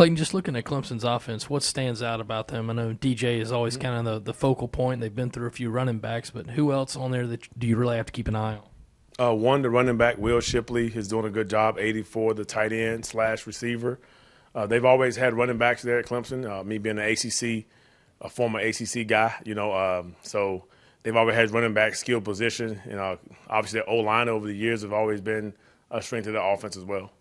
Clayton, just looking at Clemson's offense, what stands out about them? I know DJ is always kind of the focal point. They've been through a few running backs, but who else on there that do you really have to keep an eye on? One, the running back, Will Shipley, is doing a good job, 84, the tight end / receiver. They've always had running backs there at Clemson, me being an ACC, a former ACC guy, so they've always had running back skill position. Obviously the O-line over the years have always been a strength of the offense as well.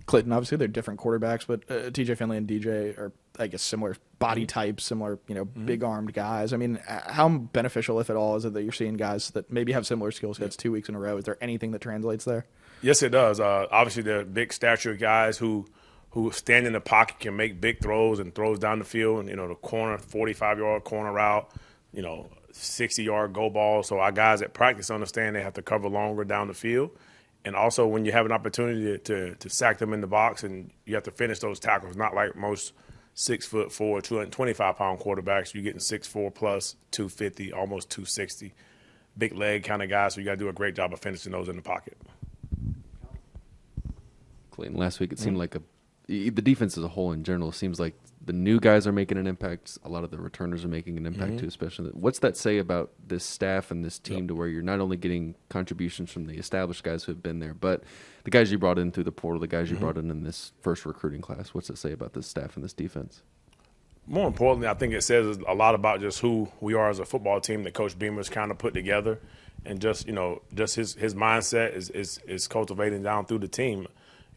Clayton, obviously they're different quarterbacks, but TJ Finley and DJ are, I guess, similar body types, similar, big-armed guys. I mean, how beneficial, if at all, is it that you're seeing guys that maybe have similar skill sets 2 weeks in a row? Is there anything that translates there? Yes, it does. Obviously, they're big stature guys who stand in the pocket, can make big throws and throws down the field. And, the corner, 45-yard corner route, 60-yard go ball. So our guys at practice understand they have to cover longer down the field. And also when you have an opportunity to sack them in the box and you have to finish those tackles, not like most 6'4", 225-pound quarterbacks. You're getting 6'4" plus 250, almost 260. Big leg kind of guys, so you got to do a great job of finishing those in the pocket. Clayton, last week it seemed like the defense as a whole in general seems like the new guys are making an impact. A lot of the returners are making an impact too, especially. What's that say about this staff and this team to where you're not only getting contributions from the established guys who have been there, but the guys you brought in through the portal, the guys you brought in this first recruiting class? What's it say about this staff and this defense? More importantly, I think it says a lot about just who we are as a football team that Coach Beamer's kind of put together, and just his mindset is cultivating down through the team.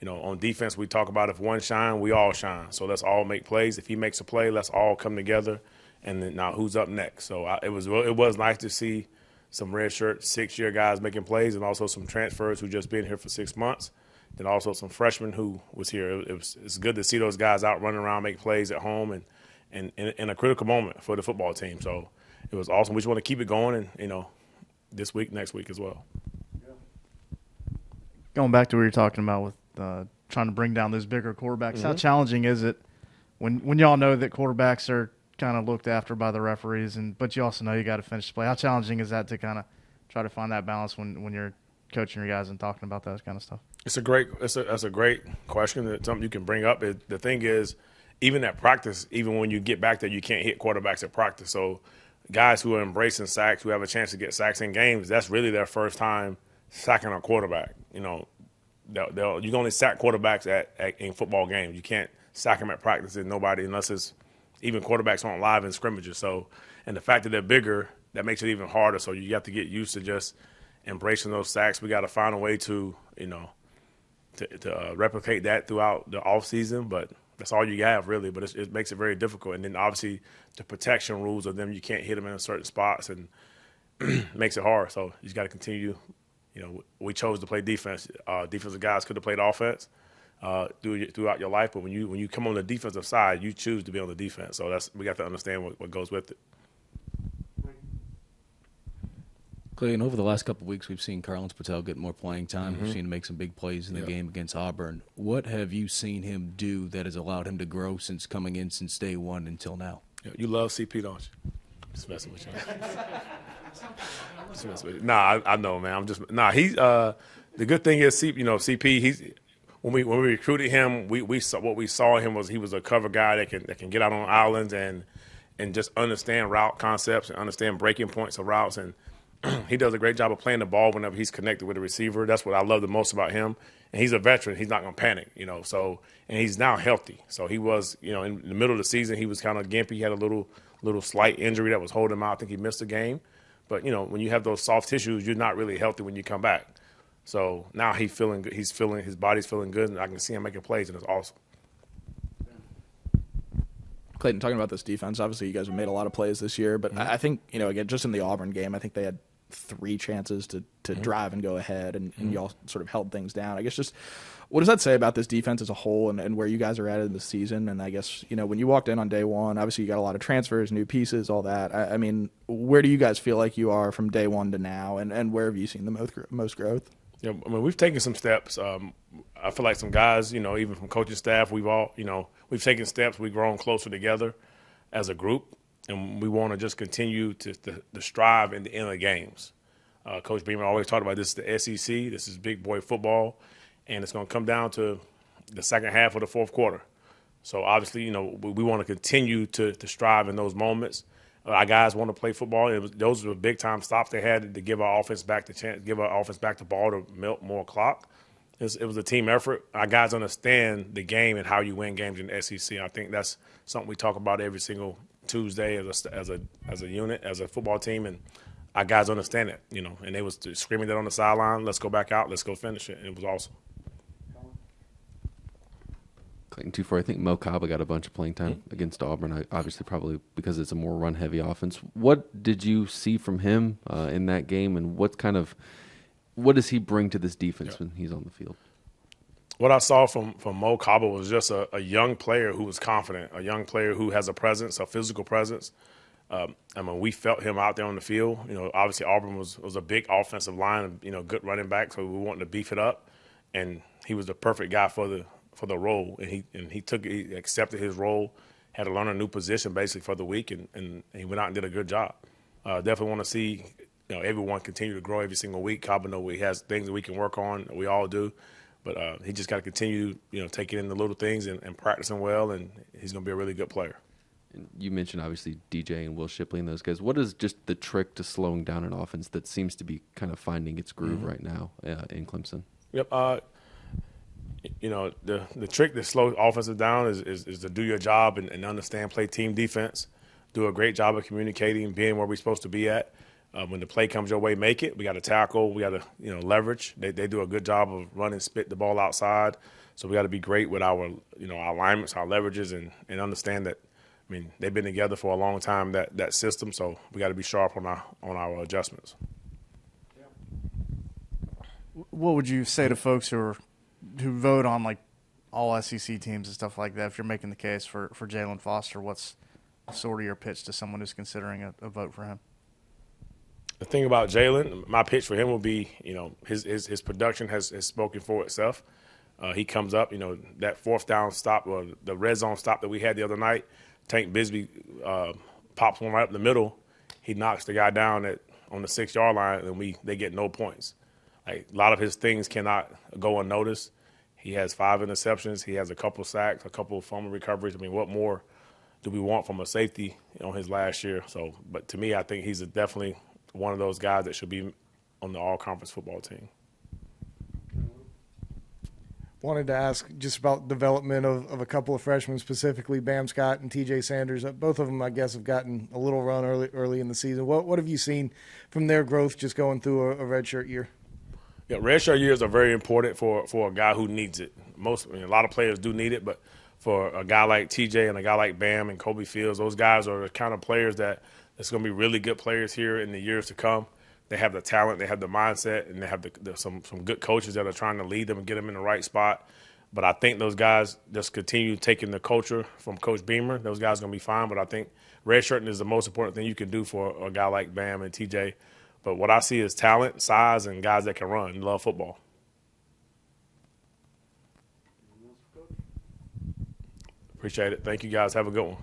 On defense, we talk about if one shine, we all shine. So let's all make plays. If he makes a play, let's all come together. And then now who's up next? So it was nice to see some redshirt 6-year guys making plays, and also some transfers who just been here for 6 months. Then also some freshmen who was here. It's good to see those guys out running around, make plays at home, and in a critical moment for the football team. So it was awesome. We just want to keep it going, and this week, next week as well. Going back to what you're talking about with trying to bring down those bigger quarterbacks, how challenging is it when y'all know that quarterbacks are kind of looked after by the referees, but you also know you got to finish the play? How challenging is that to kind of try to find that balance when you're coaching your guys and talking about that kind of stuff? That's a great question. That's something you can bring up. The thing is, even at practice, even when you get back there, you can't hit quarterbacks at practice. So guys who are embracing sacks, who have a chance to get sacks in games, that's really their first time sacking a quarterback. You can only sack quarterbacks in football games. You can't sack them at practice and unless it's even quarterbacks aren't live in scrimmages. So, and the fact that they're bigger, that makes it even harder. So you have to get used to just embracing those sacks. We got to find a way to replicate that throughout the off season, but that's all you have really. But it makes it very difficult. And then obviously the protection rules of them, you can't hit them in certain spots, and makes it hard. So you just got to continue. We chose to play defense. Defensive guys could have played offense throughout your life, but when you come on the defensive side, you choose to be on the defense. So we got to understand what goes with it. Clayton, over the last couple of weeks, we've seen Carlins Patel get more playing time. We've seen him make some big plays in the game against Auburn. What have you seen him do that has allowed him to grow since coming in since day one until now? You love CP, don't you? Just messing with you. Nah, I know, man. He's the good thing is, CP. He's when we recruited him, we saw what we saw in him was he was a cover guy that can get out on islands and just understand route concepts and understand breaking points of routes, and he does a great job of playing the ball whenever he's connected with the receiver. That's what I love the most about him. And he's a veteran. He's not going to panic, So, and he's now healthy. So he was, in the middle of the season, he was kind of gimpy. He had a little slight injury that was holding him out. I think he missed a game. But, when you have those soft tissues, you're not really healthy when you come back. So now he's feeling good. His body's feeling good, and I can see him making plays, and it's awesome. Clayton, talking about this defense, obviously you guys have made a lot of plays this year, but I think, again, just in the Auburn game, I think they had 3 chances to drive and go ahead, and y'all sort of held things down. I guess just what does that say about this defense as a whole and where you guys are at in the season? And I guess, when you walked in on day one, obviously you got a lot of transfers, new pieces, all that. I mean, where do you guys feel like you are from day one to now, and where have you seen the most growth? Yeah, I mean, we've taken some steps. I feel like some guys, even from coaching staff, we've taken steps. We've grown closer together as a group. And we want to just continue to strive in the end of the games. Coach Beamer always talked about this is the SEC. This is big boy football. And it's going to come down to the second half of the fourth quarter. So obviously, we want to continue to strive in those moments. Our guys want to play football. Those were big time stops they had to give our offense back the chance, give our offense back the ball to milk more clock. It was a team effort. Our guys understand the game and how you win games in the SEC. I think that's something we talk about every single Tuesday as a unit, as a football team, and our guys understand it. And they was screaming that on the sideline. Let's go back out. Let's go finish it. And it was awesome. Clayton 2-4. I think Mo Kaba got a bunch of playing time against Auburn. Obviously, probably because it's a more run-heavy offense. What did you see from him in that game, and what does he bring to this defense when he's on the field? What I saw from Mo Kaba was just a young player who was confident, a young player who has a presence, a physical presence. We felt him out there on the field. Obviously Auburn was a big offensive line, good running back, so we wanted to beef it up, and he was the perfect guy for the role, and he accepted his role, had to learn a new position basically for the week, and he went out and did a good job. Definitely want to see everyone continue to grow every single week. Kaba know he has things that we can work on. We all do, but he just got to continue taking in the little things and practicing well, and he's going to be a really good player. And you mentioned obviously DJ and Will Shipley and those guys. What is just the trick to slowing down an offense that seems to be kind of finding its groove right now in Clemson? Yep. The trick to slow offenses down is to do your job and understand, play team defense, do a great job of communicating, being where we're supposed to be at. When the play comes your way, make it. We got to tackle. We got to leverage. They do a good job of running, spit the ball outside. So we got to be great with our our alignments, our leverages, and understand that. They've been together for a long time, that system. So we got to be sharp on our adjustments. What would you say to folks who vote on like all SEC teams and stuff like that? If you're making the case for Jalen Foster, what's sort of your pitch to someone who's considering a vote for him? The thing about Jalen, my pitch for him will be, his production has spoken for itself. He comes up, that fourth down stop or the red zone stop that we had the other night. Tank Bisbee pops one right up the middle. He knocks the guy down on the 6-yard line, and they get no points. Like, a lot of his things cannot go unnoticed. He has 5 interceptions. He has a couple sacks, a couple of fumble recoveries. What more do we want from a safety on his last year? So, but to me, I think he's definitely one of those guys that should be on the all-conference football team. Wanted to ask just about development of a couple of freshmen, specifically Bam Scott and TJ Sanders. Both of them, I guess, have gotten a little run early in the season. What have you seen from their growth just going through a redshirt year? Yeah, redshirt years are very important for a guy who needs it. A lot of players do need it, but for a guy like TJ and a guy like Bam and Kobe Fields, those guys are the kind of players that's going to be really good players here in the years to come. They have the talent, they have the mindset, and they have some good coaches that are trying to lead them and get them in the right spot. But I think those guys just continue taking the culture from Coach Beamer. Those guys are going to be fine, but I think redshirting is the most important thing you can do for a guy like Bam and TJ. But what I see is talent, size, and guys that can run and love football. Appreciate it. Thank you, guys. Have a good one.